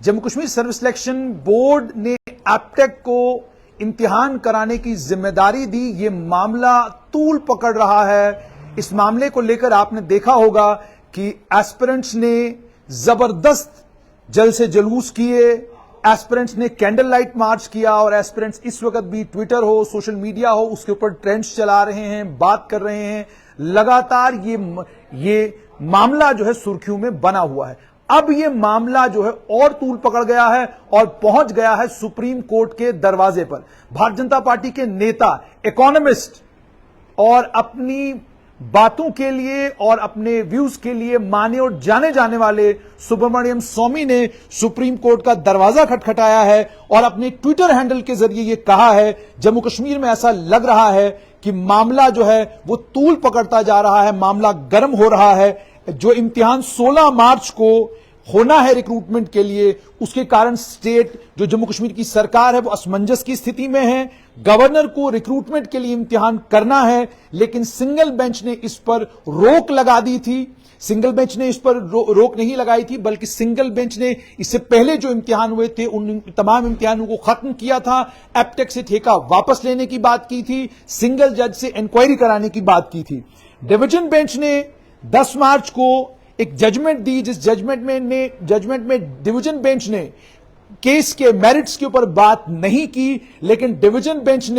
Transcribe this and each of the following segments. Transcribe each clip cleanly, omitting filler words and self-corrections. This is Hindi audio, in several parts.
Jammu Kashmir service selection board ने एप्टेक को इम्तिहान कराने की जिम्मेदारी दी। ये मामला तूल पकड़ रहा है। इस मामले को लेकर आपने देखा होगा कि एस्पिरेंट्स ने जबरदस्त जल से जुलूस किए, एस्पिरेंट्स ने कैंडल लाइट मार्च किया और एस्पिरेंट्स इस वक्त भी ट्विटर हो, सोशल मीडिया हो, उसके ऊपर ट्रेंड्स चला रहे हैं, बात कर रहे हैं। लगातार ये मामला जो है सुर्खियों में बना हुआ है। अब ये मामला जो है और तूल पकड़ गया है और पहुंच गया है सुप्रीम कोर्ट के दरवाजे पर। भारतीय जनता पार्टी के नेता, इकोनॉमिस्ट और अपनी बातों के लिए और अपने व्यूज के लिए माने और जाने जाने वाले सुब्रमण्यम स्वामी ने सुप्रीम कोर्ट का दरवाजा खटखटाया है और अपने ट्विटर हैंडल के जरिए यह कहा है, जम्मू कश्मीर में ऐसा लग रहा है कि मामला जो है वो तूल पकड़ता जा रहा है, मामला गर्म हो रहा है। जो इम्तिहान 16 मार्च को होना है रिक्रूटमेंट के लिए, उसके कारण स्टेट जो जम्मू कश्मीर की सरकार है वो असमंजस की स्थिति में है। गवर्नर को रिक्रूटमेंट के लिए इम्तिहान करना है, लेकिन सिंगल बेंच ने इस पर रोक लगा दी थी। सिंगल बेंच ने इस पर रोक नहीं लगाई थी, बल्कि सिंगल बेंच ने इससे पहले जो इम्तिहान हुए थे उन तमाम इम्तिहानों को खत्म किया था। एप्टेक से ठेका वापस लेने की बात की थी, सिंगल जज से इंक्वायरी कराने की बात की थी। डिवीजन बेंच ने 10 मार्च को एक जजमेंट दी, जिस जजमेंट में डिवीजन बेंच ने केस के मेरिट्स के ऊपर बात नहीं की, लेकिन डिवीजन बेंच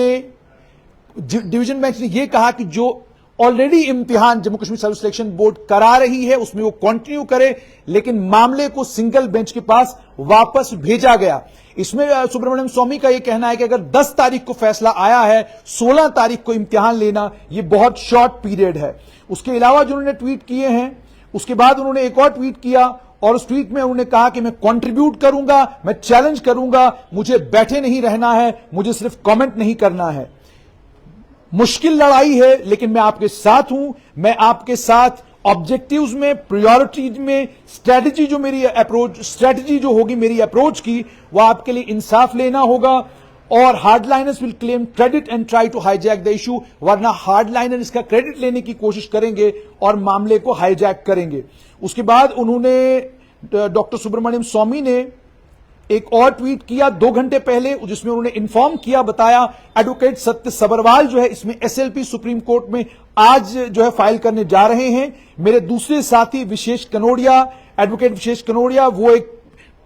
ने यह कहा कि जो ऑलरेडी इम्तिहान Jammu Kashmir service selection board करा रही है उसमें वो कंटिन्यू करे, लेकिन मामले को सिंगल बेंच के पास वापस भेजा गया। इसमें सुब्रमण्यम स्वामी का यह कहना है कि अगर 10 तारीख को फैसला आया है, 16 तारीख को इम्तिहान लेना यह बहुत शॉर्ट पीरियड है। उसके अलावा जो उन्होंने ट्वीट किए हैं, उसके बाद उन्होंने एक और ट्वीट किया और उस ट्वीट में उन्होंने कहा कि मैं कंट्रीब्यूट करूंगा, मैं चैलेंज करूंगा, मुझे बैठे नहीं रहना है, मुझे सिर्फ कमेंट नहीं करना है। मुश्किल लड़ाई है, लेकिन मैं आपके साथ हूं। मैं आपके साथ ऑब्जेक्टिव्स में, प्रायोरिटीज में, स्ट्रेटजी जो होगी मेरी अप्रोच की, वह आपके लिए इंसाफ लेना होगा। और hardliners will claim credit and try to hijack the issue, वरना हार्डलाइनर इसका क्रेडिट लेने की कोशिश करेंगे और मामले को हाईजैक करेंगे। उसके बाद उन्होंने डॉक्टर सुब्रमण्यम स्वामी ने एक और ट्वीट किया 2 घंटे पहले, जिसमें उन्होंने इन्फॉर्म किया, बताया एडवोकेट सत्य सबरवाल जो है इसमें एसएलपी सुप्रीम कोर्ट में आज जो है फाइल करने जा रहे हैं। मेरे दूसरे साथी विशेष कनोडिया, एडवोकेट विशेष कनोडिया, वो एक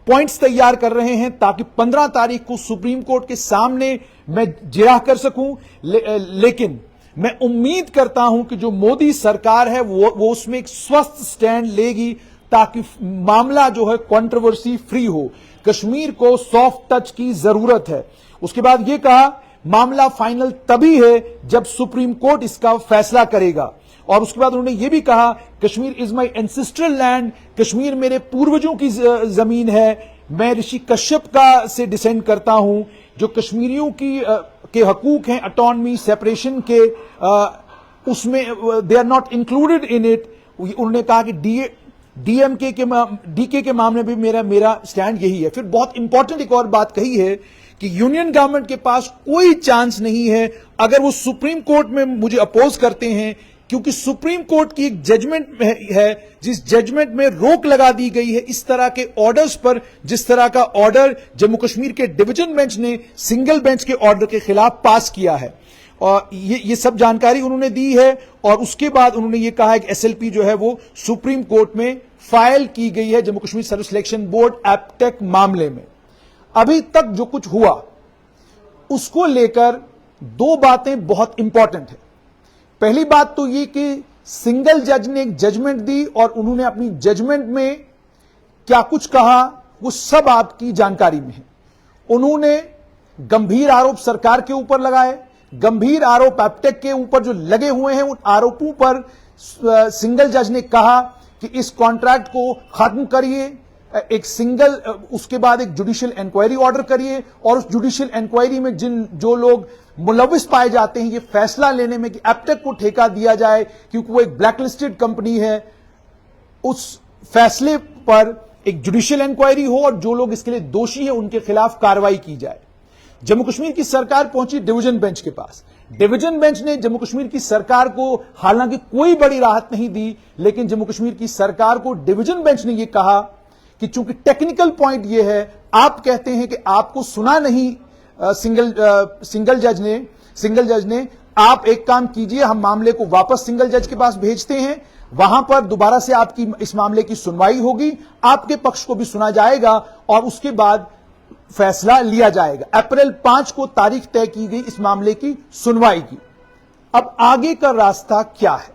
पॉइंट्स तैयार कर रहे हैं ताकि 15 तारीख को सुप्रीम कोर्ट के सामने मैं जिरह कर सकूं। लेकिन मैं उम्मीद करता हूं कि जो मोदी सरकार है वो उसमें एक स्वस्थ स्टैंड लेगी ताकि मामला जो है कंट्रोवर्सी फ्री हो। कश्मीर को सॉफ्ट टच की जरूरत है। उसके बाद यह कहा मामला फाइनल तभी है जब सुप्रीम कोर्ट इसका फैसला करेगा। और उसके बाद उन्होंने यह भी कहा Kashmir is my ancestral land, Kashmir मेरे पूर्वजों की जमीन है। मैं ऋषि कश्यप का से डिसेंड करता हूं। जो कश्मीरियों के हकूक हैं ऑटोनॉमी सेपरेशन के, उसमें they are not included in it. उन्होंने कहा कि डीके के मामले में मेरा स्टैंड यही है। फिर बहुत इंपॉर्टेंट एक और बात कही है कि यूनियन गवर्नमेंट के पास कोई चांस नहीं है अगर वो सुप्रीम कोर्ट में मुझे अपोज करते हैं, क्योंकि सुप्रीम कोर्ट की एक जजमेंट है जिस जजमेंट में रोक लगा दी गई है इस तरह के ऑर्डर्स पर, जिस तरह का ऑर्डर जम्मू कश्मीर के डिवीजन बेंच ने सिंगल बेंच के ऑर्डर के खिलाफ पास किया है। और ये सब जानकारी उन्होंने दी है। और उसके बाद उन्होंने ये कहा है कि एसएलपी जो है वो सुप्रीम कोर्ट में फाइल की गई है Jammu Kashmir service selection board Aptech मामले में। अभी तक जो कुछ हुआ उसको लेकर 2 बातें बहुत इंपॉर्टेंट है। पहली बात तो ये कि सिंगल जज ने एक जजमेंट दी और उन्होंने अपनी जजमेंट में क्या कुछ कहा वो सब आपकी जानकारी में है। उन्होंने गंभीर आरोप सरकार के ऊपर लगाए, गंभीर आरोप एप्टेक के ऊपर जो लगे हुए हैं, उन आरोपों पर सिंगल जज ने कहा कि इस कॉन्ट्रैक्ट को खत्म करिए, एक सिंगल उसके बाद एक जुडिशियल इंक्वायरी ऑर्डर करिए और उस जुडिशियल इंक्वायरी में जो लोग मुलविस पाए जाते हैं ये फैसला लेने में कि एप्टेक को ठेका दिया जाए क्योंकि वो एक ब्लैकलिस्टेड कंपनी है, उस फैसले पर एक जुडिशियल इंक्वायरी हो और जो लोग इसके लिए दोषी हैं उनके खिलाफ कार्रवाई की जाए। जम्मू कश्मीर की सरकार पहुंची डिवीजन बेंच के पास। डिवीजन बेंच ने जम्मू कश्मीर की सरकार को हालांकि कोई बड़ी राहत नहीं दी, लेकिन जम्मू कश्मीर की सरकार को डिवीजन बेंच ने यह कहा कि चूंकि टेक्निकल पॉइंट यह है, आप कहते हैं कि आपको सुना नहीं सिंगल जज ने, आप एक काम कीजिए, हम मामले को वापस सिंगल जज के पास भेजते हैं, वहां पर दोबारा से आपकी इस मामले की सुनवाई होगी, आपके पक्ष को भी सुना जाएगा और उसके बाद फैसला लिया जाएगा। अप्रैल 5 को तारीख तय की गई इस मामले की सुनवाई की। अब आगे का रास्ता क्या है?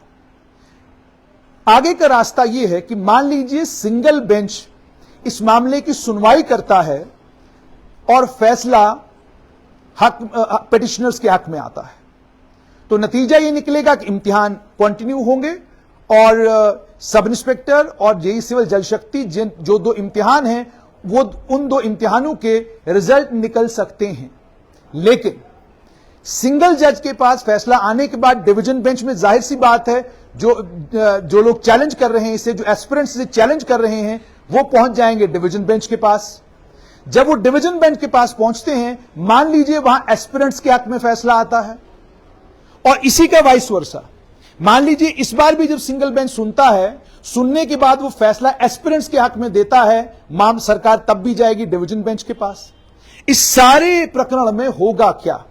आगे का रास्ता यह है कि मान लीजिए सिंगल बेंच इस मामले की सुनवाई करता है और फैसला पिटिशनर्स के हक में आता है, तो नतीजा यह निकलेगा कि इम्तिहान कंटिन्यू होंगे और सब इंस्पेक्टर और जेई सिविल जल शक्ति जो 2 इम्तिहान हैं, वो उन 2 इम्तिहानों के रिजल्ट निकल सकते हैं। लेकिन सिंगल जज के पास फैसला आने के बाद डिवीजन बेंच में जाहिर सी बात है, जो लोग चैलेंज कर रहे हैं इसे, जो एस्पिरेंट्स इसे चैलेंज कर रहे हैं, वो पहुंच जाएंगे डिवीजन बेंच के पास। जब वो डिवीजन बेंच के पास पहुंचते हैं, मान लीजिए वहां एस्पिरेंट्स के हक में फैसला आता है और इसी का वाइस वर्सा, मान लीजिए इस बार भी जब सिंगल बेंच सुनता है, सुनने के बाद वो फैसला एस्पिरेंट्स के हक में देता है, सरकार तब भी जाएगी डिवीजन बेंच के पास। इस सारे प्रकरण में होगा क्या?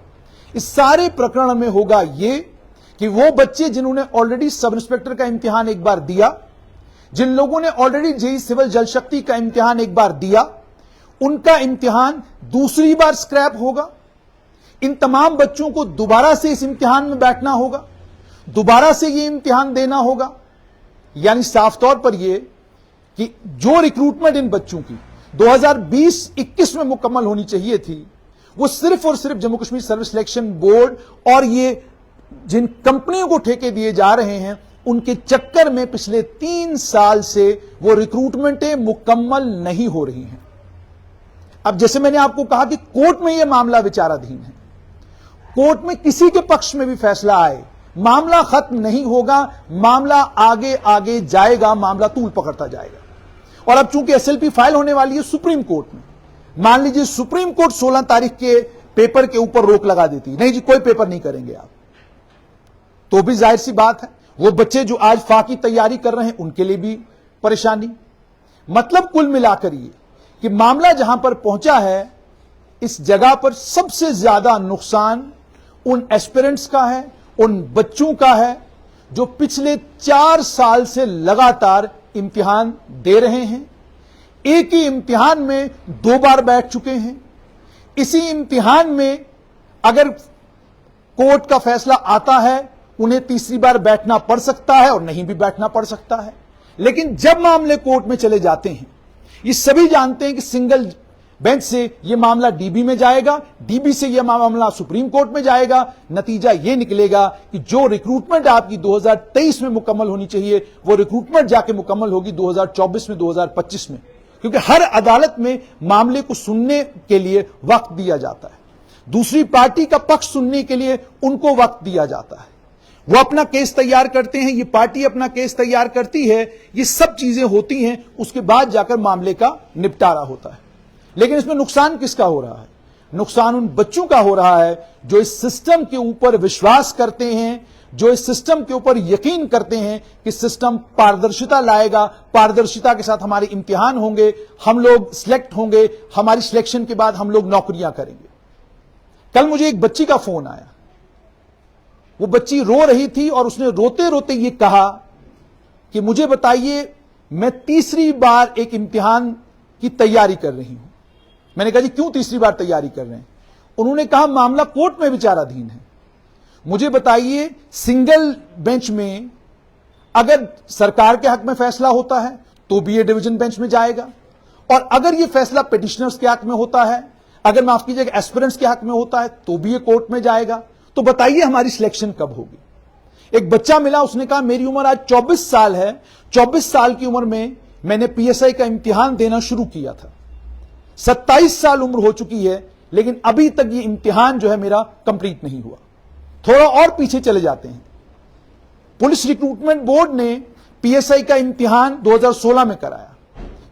इस सारे प्रकरण में होगा यह कि वो बच्चे जिन्होंने ऑलरेडी सब इंस्पेक्टर का इम्तिहान एक बार दिया, जिन लोगों ने ऑलरेडी जेई सिविल जल शक्ति का इम्तिहान एक बार दिया, उनका इम्तिहान दूसरी बार स्क्रैप होगा। इन तमाम बच्चों को दोबारा से इस इम्तिहान में बैठना होगा, दोबारा से ये इम्तिहान देना होगा। यानी साफ तौर पर यह कि जो रिक्रूटमेंट इन बच्चों की 2020-21 में मुकम्मल होनी चाहिए थी, वो सिर्फ और सिर्फ Jammu Kashmir service selection board और ये जिन कंपनियों को ठेके दिए जा रहे हैं, उनके चक्कर में पिछले 3 साल से वो रिक्रूटमेंटें मुकम्मल नहीं हो रही हैं। अब जैसे मैंने आपको कहा कि कोर्ट में यह मामला विचाराधीन है, कोर्ट में किसी के पक्ष में भी फैसला आए, मामला खत्म नहीं होगा, मामला आगे आगे जाएगा, मामला तूल पकड़ता जाएगा। और अब चूंकि एसएलपी फाइल होने वाली है सुप्रीम कोर्ट में, मान लीजिए सुप्रीम कोर्ट 16 तारीख के पेपर के ऊपर रोक लगा देती, नहीं जी कोई पेपर नहीं करेंगे आप, तो भी जाहिर सी बात है वो बच्चे जो आज फा की तैयारी कर रहे हैं उनके लिए भी परेशानी। मतलब कुल मिलाकर ये कि मामला जहां पर पहुंचा है, इस जगह पर सबसे ज्यादा नुकसान उन एस्पिरेंट्स का है, उन बच्चों का है जो पिछले 4 साल से लगातार इम्तिहान दे रहे हैं, एक ही इम्तिहान में 2 बार बैठ चुके हैं। इसी इम्तिहान में अगर कोर्ट का फैसला आता है, उन्हें तीसरी बार बैठना पड़ सकता है और नहीं भी बैठना पड़ सकता है। लेकिन जब मामले कोर्ट में चले जाते हैं, ये सभी जानते हैं कि सिंगल बेंच से यह मामला डीबी में जाएगा, डीबी से यह मामला सुप्रीम कोर्ट में जाएगा। नतीजा यह निकलेगा कि जो रिक्रूटमेंट आपकी 2023 में मुकम्मल होनी चाहिए, वो रिक्रूटमेंट जाके मुकम्मल होगी 2024 में, 2025 में, क्योंकि हर अदालत में मामले को सुनने के लिए वक्त दिया जाता है, दूसरी पार्टी का पक्ष सुनने के लिए उनको वक्त दिया जाता है, वो अपना केस तैयार करते हैं, ये पार्टी अपना केस तैयार करती है, ये सब चीजें होती हैं, उसके बाद जाकर मामले का निपटारा होता है। लेकिन इसमें नुकसान किसका हो रहा है? नुकसान उन बच्चों का हो रहा है जो इस सिस्टम के ऊपर विश्वास करते हैं, जो इस सिस्टम के ऊपर यकीन करते हैं कि सिस्टम पारदर्शिता लाएगा, पारदर्शिता के साथ हमारे इम्तिहान होंगे, हम लोग सिलेक्ट होंगे, हमारी सिलेक्शन के बाद हम लोग नौकरियां करेंगे। कल मुझे एक बच्ची का फोन आया, वो बच्ची रो रही थी और उसने रोते रोते ये कहा कि मुझे बताइए, मैं तीसरी बार एक इम्तिहान की तैयारी कर रही हूं। मैंने कहा जी क्यों तीसरी बार तैयारी कर रहे हैं? उन्होंने कहा मामला कोर्ट में विचाराधीन है, मुझे बताइए सिंगल बेंच में अगर सरकार के हक में फैसला होता है तो भी ये डिवीजन बेंच में जाएगा, और अगर ये फैसला पिटिशनर्स के हक में होता है, अगर माफ कीजिएगा एस्पिरेंट्स के हक में होता है, तो भी ये कोर्ट में जाएगा। तो बताइए हमारी सिलेक्शन कब होगी? एक बच्चा मिला, उसने कहा मेरी उम्र आज 24 साल है, 24 साल की उम्र में मैंने पीएसआई का इम्तिहान देना शुरू किया था, 27 साल उम्र हो चुकी है, लेकिन अभी तक ये इम्तिहान जो है मेरा कंप्लीट नहीं हुआ। थोड़ा और पीछे चले जाते हैं, पुलिस रिक्रूटमेंट बोर्ड ने पीएसआई का इम्तिहान 2016 में कराया,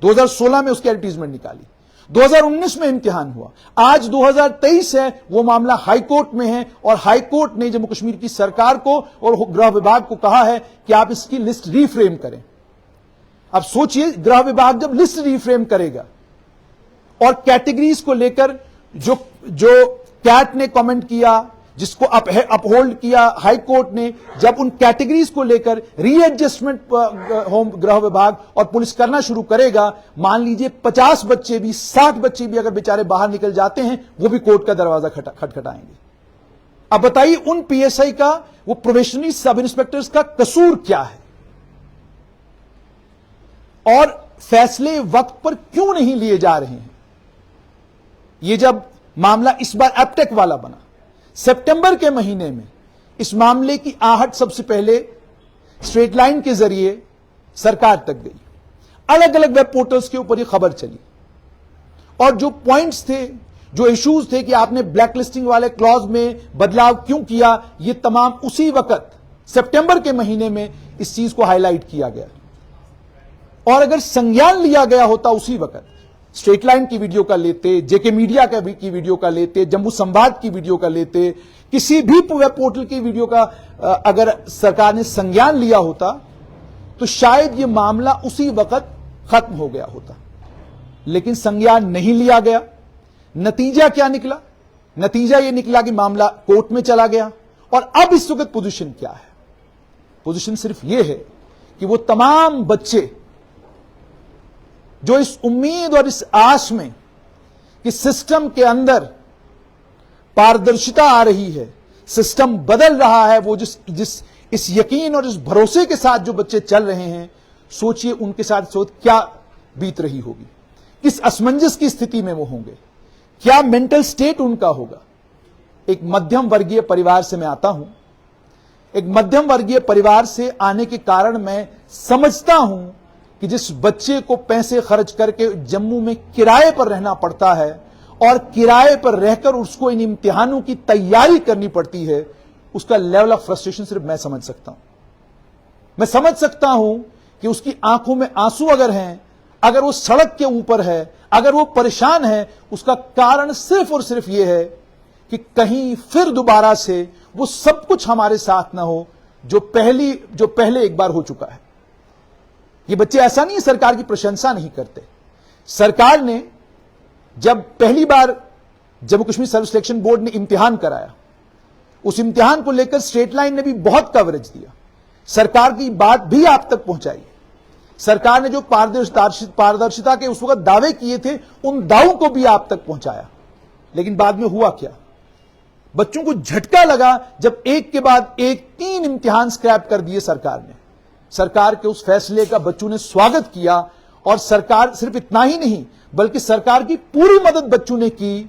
2016 में उसकी एडवर्टीजमेंट निकाली, 2019 में इम्तिहान हुआ, आज 2023 है, वो मामला हाई कोर्ट में है और हाई कोर्ट ने जम्मू कश्मीर की सरकार को और गृह विभाग को कहा है कि आप इसकी लिस्ट रीफ्रेम करें। अब सोचिए, गृह विभाग जब लिस्ट रिफ्रेम करेगा और कैटेगरीज को लेकर जो कैट ने कमेंट किया, जिसको अपहोल्ड किया हाई कोर्ट ने, जब उन कैटेगरीज को लेकर रीएडजस्टमेंट होम गृह विभाग और पुलिस करना शुरू करेगा, मान लीजिए 50 बच्चे भी 60 बच्चे भी अगर बेचारे बाहर निकल जाते हैं, वो भी कोर्ट का दरवाजा खटखटाएंगे। अब बताइए उन पीएसआई का, वो प्रोबेशनरी सब इंस्पेक्टर्स का कसूर क्या है, और फैसले वक्त पर क्यों नहीं लिए जा रहे हैं। यह जब मामला इस बार एप्टेक वाला बना, सितंबर के महीने में इस मामले की आहट सबसे पहले स्ट्रेट लाइन के जरिए सरकार तक गई। अलग अलग वेब पोर्टल्स के ऊपर यह खबर चली और जो पॉइंट्स थे, जो इश्यूज थे कि आपने ब्लैक लिस्टिंग वाले क्लॉज में बदलाव क्यों किया, ये तमाम उसी वक्त सितंबर के महीने में इस चीज को हाईलाइट किया गया। और अगर संज्ञान लिया गया होता उसी वक्त, स्ट्रेट लाइन की वीडियो का लेते, जेके मीडिया की वीडियो का लेते, जम्मू संवाद की वीडियो का लेते, किसी भी वेब पोर्टल की वीडियो का अगर सरकार ने संज्ञान लिया होता तो शायद यह मामला उसी वक्त खत्म हो गया होता। लेकिन संज्ञान नहीं लिया गया। नतीजा क्या निकला? नतीजा यह निकला कि मामला कोर्ट में चला गया। और अब इस वक्त पोजीशन क्या है? पोजीशन सिर्फ यह है कि वो तमाम बच्चे जो इस उम्मीद और इस आस में कि सिस्टम के अंदर पारदर्शिता आ रही है, सिस्टम बदल रहा है, वो जिस इस यकीन और इस भरोसे के साथ जो बच्चे चल रहे हैं, सोचिए उनके साथ क्या बीत रही होगी, किस असमंजस की स्थिति में वो होंगे, क्या मेंटल स्टेट उनका होगा। एक मध्यम वर्गीय परिवार से मैं आता हूं। एक मध्यम वर्गीय परिवार से आने के कारण मैं समझता हूं कि जिस बच्चे को पैसे खर्च करके जम्मू में किराए पर रहना पड़ता है और किराए पर रहकर उसको इन इम्तिहानों की तैयारी करनी पड़ती है, उसका लेवल ऑफ फ्रस्ट्रेशन सिर्फ मैं समझ सकता हूं। मैं समझ सकता हूं कि उसकी आंखों में आंसू अगर हैं, अगर वो सड़क के ऊपर है, अगर वो परेशान है, उसका कारण सिर्फ और सिर्फ यह है कि कहीं फिर दोबारा से वो सब कुछ हमारे साथ ना हो जो पहले एक बार हो चुका है। ये बच्चे ऐसा नहीं है सरकार की प्रशंसा नहीं करते। सरकार ने जब पहली बार Jammu Kashmir service selection board ने इम्तिहान कराया, उस इम्तिहान को लेकर स्ट्रेट लाइन ने भी बहुत कवरेज दिया, सरकार की बात भी आप तक पहुंचाई। सरकार ने जो पारदर्शिता के उस वक्त दावे किए थे, उन दावों को भी आप तक पहुंचाया। लेकिन बाद में हुआ क्या? बच्चों को झटका लगा जब एक के बाद एक 3 इम्तिहान स्क्रैप कर दिए सरकार ने। सरकार के उस फैसले का बच्चों ने स्वागत किया और सरकार सिर्फ इतना ही नहीं बल्कि सरकार की पूरी मदद बच्चों ने की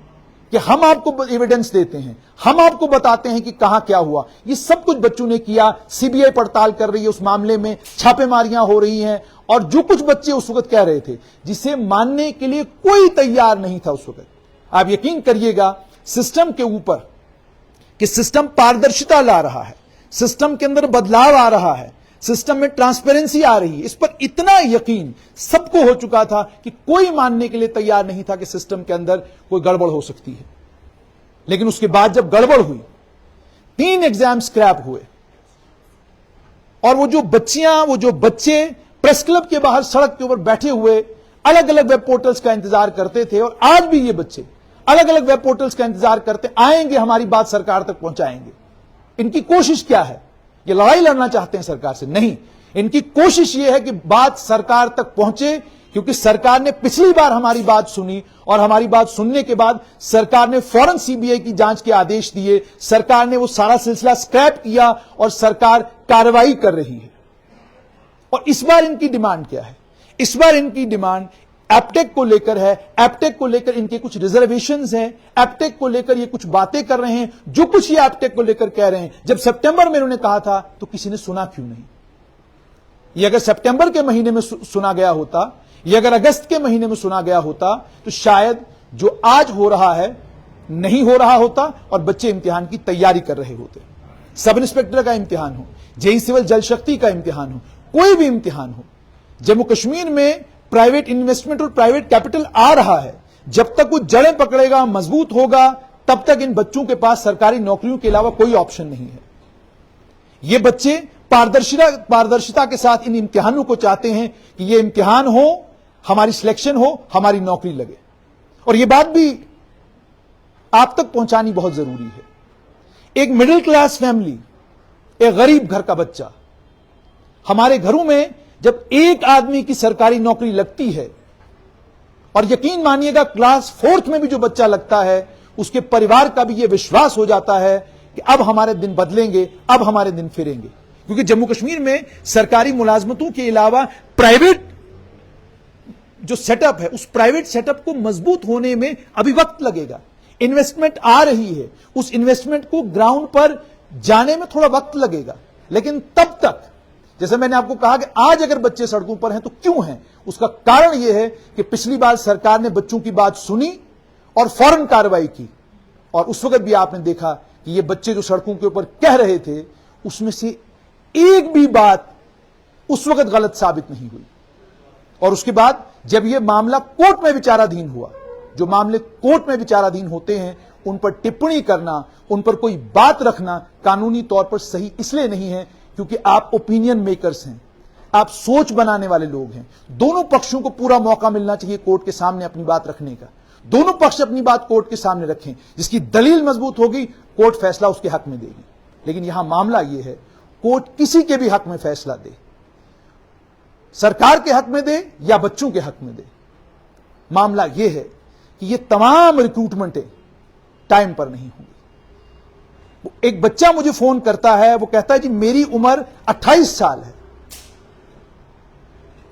कि हम आपको एविडेंस देते हैं, हम आपको बताते हैं कि कहां क्या हुआ। ये सब कुछ बच्चों ने किया। सीबीआई पड़ताल कर रही है उस मामले में, छापेमारियां हो रही हैं और जो कुछ बच्चे उस वक्त कह रहे थे, जिसे मानने के लिए कोई तैयार नहीं था उस वक्त। आप यकीन करिएगा सिस्टम के ऊपर कि सिस्टम पारदर्शिता ला रहा है, सिस्टम के अंदर बदलाव आ रहा है, सिस्टम में ट्रांसपेरेंसी आ रही है, इस पर इतना यकीन सबको हो चुका था कि कोई मानने के लिए तैयार नहीं था कि सिस्टम के अंदर कोई गड़बड़ हो सकती है। लेकिन उसके बाद जब गड़बड़ हुई, 3 एग्जाम स्क्रैप हुए और वो जो बच्चे प्रेस क्लब के बाहर सड़क के ऊपर बैठे हुए अलग अलग वेब पोर्टल्स का इंतजार करते थे, और आज भी ये बच्चे अलग अलग वेब पोर्टल्स का इंतजार करते आएंगे, हमारी बात सरकार तक पहुंचाएंगे। इनकी कोशिश क्या है? ये लड़ाई लड़ना चाहते हैं सरकार से? नहीं, इनकी कोशिश ये है कि बात सरकार तक पहुंचे, क्योंकि सरकार ने पिछली बार हमारी बात सुनी और हमारी बात सुनने के बाद सरकार ने फौरन सीबीआई की जांच के आदेश दिए। सरकार ने वो सारा सिलसिला स्क्रैप किया और सरकार कार्रवाई कर रही है। और इस बार इनकी डिमांड क्या है? इस बार इनकी डिमांड एप्टेक को लेकर है। एप्टेक को लेकर इनके कुछ रिजर्वेशंस हैं, एप्टेक को लेकर ये कुछ बातें कर रहे हैं। जो कुछ ये एप्टेक को लेकर कह रहे हैं, जब सितंबर में इन्होंने कहा था तो किसी ने सुना क्यों नहीं? ये अगर सितंबर के महीने में सुना गया होता, ये अगर अगस्त के महीने में सुना गया होता, तो शायद जो आज हो रहा है नहीं हो रहा होता और बच्चे इम्तिहान की तैयारी कर रहे होते। सब इंस्पेक्टर का इम्तिहान हो, जेई सिविल जल शक्ति का इम्तिहान हो, कोई भी इम्तिहान हो, जम्मू कश्मीर में प्राइवेट इन्वेस्टमेंट और प्राइवेट कैपिटल आ रहा है। जब तक वो जड़ें पकड़ेगा, मजबूत होगा, तब तक इन बच्चों के पास सरकारी नौकरियों के अलावा कोई ऑप्शन नहीं है। ये बच्चे पारदर्शिता के साथ इन इम्तिहानों को चाहते हैं कि ये इम्तिहान हो, हमारी सिलेक्शन हो, हमारी नौकरी लगे। और ये बात भी आप तक पहुंचानी बहुत जरूरी है। एक मिडिल क्लास फैमिली, एक गरीब घर का बच्चा, हमारे घरों में जब एक आदमी की सरकारी नौकरी लगती है, और यकीन मानिएगा क्लास 4th में भी जो बच्चा लगता है, उसके परिवार का भी यह विश्वास हो जाता है कि अब हमारे दिन बदलेंगे, अब हमारे दिन फिरेंगे। क्योंकि जम्मू कश्मीर में सरकारी मुलाजमतों के अलावा प्राइवेट जो सेटअप है, उस प्राइवेट सेटअप को मजबूत होने में अभी वक्त लगेगा। इन्वेस्टमेंट आ रही है, उस इन्वेस्टमेंट को ग्राउंड पर जाने में थोड़ा वक्त लगेगा, लेकिन तब तक, जैसे मैंने आपको कहा कि आज अगर बच्चे सड़कों पर हैं तो क्यों हैं, उसका कारण यह है कि पिछली बार सरकार ने बच्चों की बात सुनी और फौरन कार्रवाई की। और उस वक्त भी आपने देखा कि ये बच्चे जो सड़कों के ऊपर कह रहे थे, उसमें से एक भी बात उस वक्त गलत साबित नहीं हुई। और उसके बाद जब यह मामला कोर्ट में विचाराधीन हुआ, जो मामले कोर्ट में विचाराधीन होते हैं, उन पर टिप्पणी करना, उन पर कोई बात रखना कानूनी तौर पर सही इसलिए नहीं है क्योंकि आप ओपिनियन मेकर्स हैं, आप सोच बनाने वाले लोग हैं। दोनों पक्षों को पूरा मौका मिलना चाहिए कोर्ट के सामने अपनी बात रखने का। दोनों पक्ष अपनी बात कोर्ट के सामने रखें, जिसकी दलील मजबूत होगी कोर्ट फैसला उसके हक में देगी। लेकिन यहां मामला यह है, कोर्ट किसी के भी हक में फैसला दे, सरकार के हक में दे या बच्चों के हक में दे, मामला यह है कि ये तमाम रिक्रूटमेंटें टाइम पर नहीं होंगी। एक बच्चा मुझे फोन करता है, वो कहता है जी मेरी उम्र 28 साल है,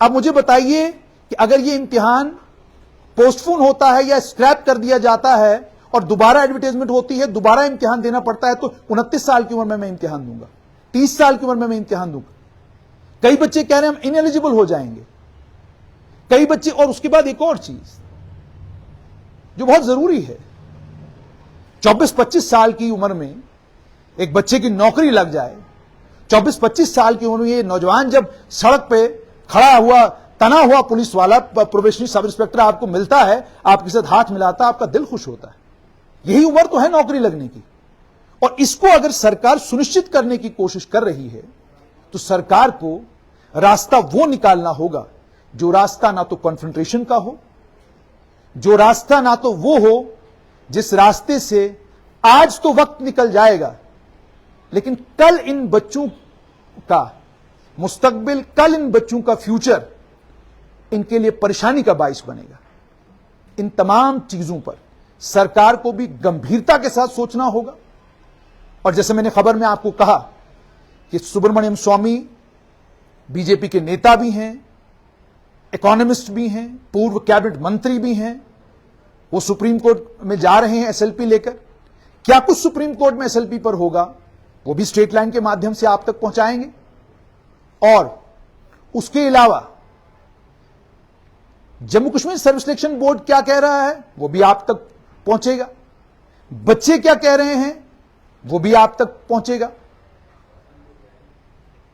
अब मुझे बताइए कि अगर ये इम्तिहान पोस्टपोन होता है या स्क्रैप कर दिया जाता है और दोबारा एडवर्टाइजमेंट होती है, दोबारा इम्तिहान देना पड़ता है, तो 29 साल की उम्र में मैं इम्तिहान दूंगा, 30 साल की उम्र में मैं इम्तिहान दूंगा। कई बच्चे कह रहे हैं हम इनएलिजिबल हो जाएंगे, कई बच्चे। और उसके बाद एक और चीज जो बहुत जरूरी है, 24-25 साल की उम्र में एक बच्चे की नौकरी लग जाए, 24-25 साल की उम्र में ये नौजवान जब सड़क पे खड़ा हुआ, तना हुआ पुलिस वाला, प्रोबेशनरी सब इंस्पेक्टर आपको मिलता है, आपके साथ हाथ मिलाता है, आपका दिल खुश होता है। यही उम्र तो है नौकरी लगने की। और इसको अगर सरकार सुनिश्चित करने की कोशिश कर रही है, तो सरकार को रास्ता वो निकालना होगा जो रास्ता ना तो कॉन्फ्रंटेशन का हो, जो रास्ता ना तो वो हो जिस रास्ते से आज तो वक्त निकल जाएगा, लेकिन कल इन बच्चों का मुस्तकबिल, कल इन बच्चों का फ्यूचर इनके लिए परेशानी का बाइस बनेगा। इन तमाम चीजों पर सरकार को भी गंभीरता के साथ सोचना होगा। और जैसे मैंने खबर में आपको कहा कि सुब्रमण्यम स्वामी बीजेपी के नेता भी हैं, इकोनॉमिस्ट भी हैं, पूर्व कैबिनेट मंत्री भी हैं, वो सुप्रीम कोर्ट में जा रहे हैं एसएलपी लेकर। क्या कुछ सुप्रीम कोर्ट में एसएलपी पर होगा, वो भी स्ट्रेट लाइन के माध्यम से आप तक पहुंचाएंगे। और उसके अलावा Jammu Kashmir service selection board क्या कह रहा है, वो भी आप तक पहुंचेगा। बच्चे क्या कह रहे हैं, वो भी आप तक पहुंचेगा।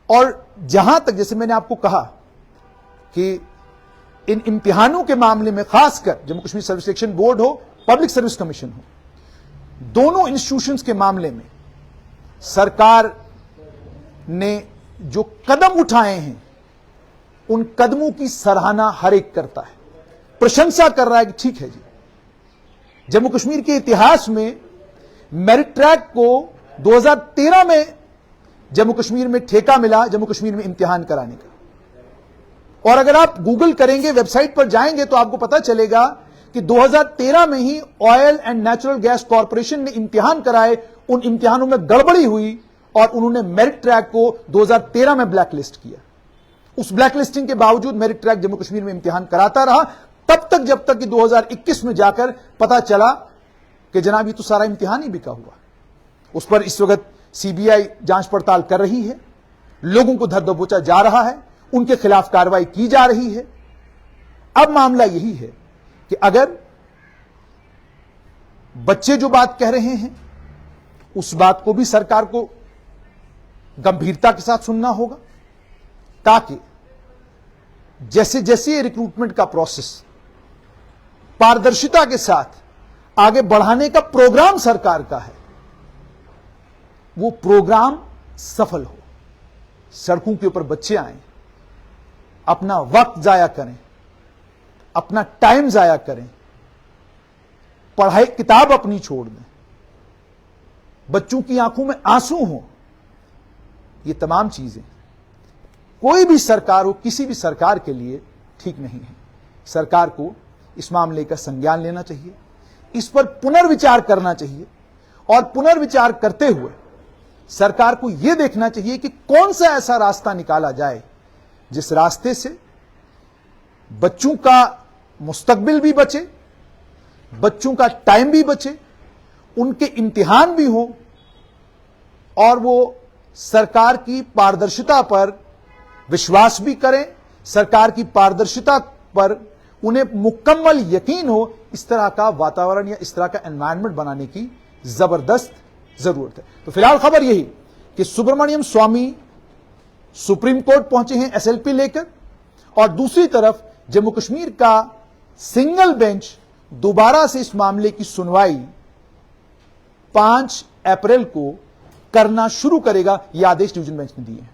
और जहां तक, जैसे मैंने आपको कहा कि इन इम्तिहानों के मामले में, खासकर Jammu Kashmir service selection board हो, पब्लिक सर्विस कमीशन हो, दोनों इंस्टीट्यूशंस के मामले में सरकार ने जो कदम उठाए हैं, उन कदमों की सराहना हर एक करता है, प्रशंसा कर रहा है कि ठीक है जी, जम्मू कश्मीर के इतिहास में मेरिट ट्रैक को 2013 में जम्मू कश्मीर में ठेका मिला जम्मू कश्मीर में इम्तिहान कराने का। और अगर आप गूगल करेंगे, वेबसाइट पर जाएंगे, तो आपको पता चलेगा कि 2013 में ही oil and natural gas corporation ने इम्तिहान कराए, उन इम्तिहानों में गड़बड़ी हुई और उन्होंने मेरिट ट्रैक को 2013 में ब्लैकलिस्ट किया। उस ब्लैकलिस्टिंग के बावजूद मेरिट ट्रैक जम्मू कश्मीर में इम्तिहान कराता रहा, तब तक जब तक कि 2021 में जाकर पता चला कि जनाब ये तो सारा इम्तिहान ही बिका हुआ। उस पर इस वक्त सीबीआई जांच पड़ताल कर रही है, लोगों को धर दबोचा जा रहा है, उनके खिलाफ कार्रवाई की जा रही है। अब मामला यही है कि अगर बच्चे जो बात कह रहे हैं, उस बात को भी सरकार को गंभीरता के साथ सुनना होगा, ताकि जैसे जैसे ये रिक्रूटमेंट का प्रोसेस पारदर्शिता के साथ आगे बढ़ाने का प्रोग्राम सरकार का है, वो प्रोग्राम सफल हो। सड़कों के ऊपर बच्चे आए, अपना वक्त जाया करें, अपना टाइम जाया करें, पढ़ाई किताब अपनी छोड़ दें, बच्चों की आंखों में आंसू हो, ये तमाम चीजें कोई भी सरकार हो, किसी भी सरकार के लिए ठीक नहीं है। सरकार को इस मामले का संज्ञान लेना चाहिए, इस पर पुनर्विचार करना चाहिए और पुनर्विचार करते हुए सरकार को यह देखना चाहिए कि कौन सा ऐसा रास्ता निकाला जाए जिस रास्ते से बच्चों का मुस्तकबिल भी बचे, बच्चों का टाइम भी बचे, उनके इम्तिहान भी हो और वो सरकार की पारदर्शिता पर विश्वास भी करें, सरकार की पारदर्शिता पर उन्हें मुकम्मल यकीन हो। इस तरह का वातावरण या इस तरह का एनवायरनमेंट बनाने की जबरदस्त जरूरत है। तो फिलहाल खबर यही कि सुब्रमण्यम स्वामी सुप्रीम कोर्ट पहुंचे हैं एसएलपी लेकर, और दूसरी तरफ जम्मू कश्मीर का सिंगल बेंच दोबारा से इस मामले की सुनवाई 5 अप्रैल को करना शुरू करेगा। यह आदेश डिवीजन बेंच ने दिए हैं।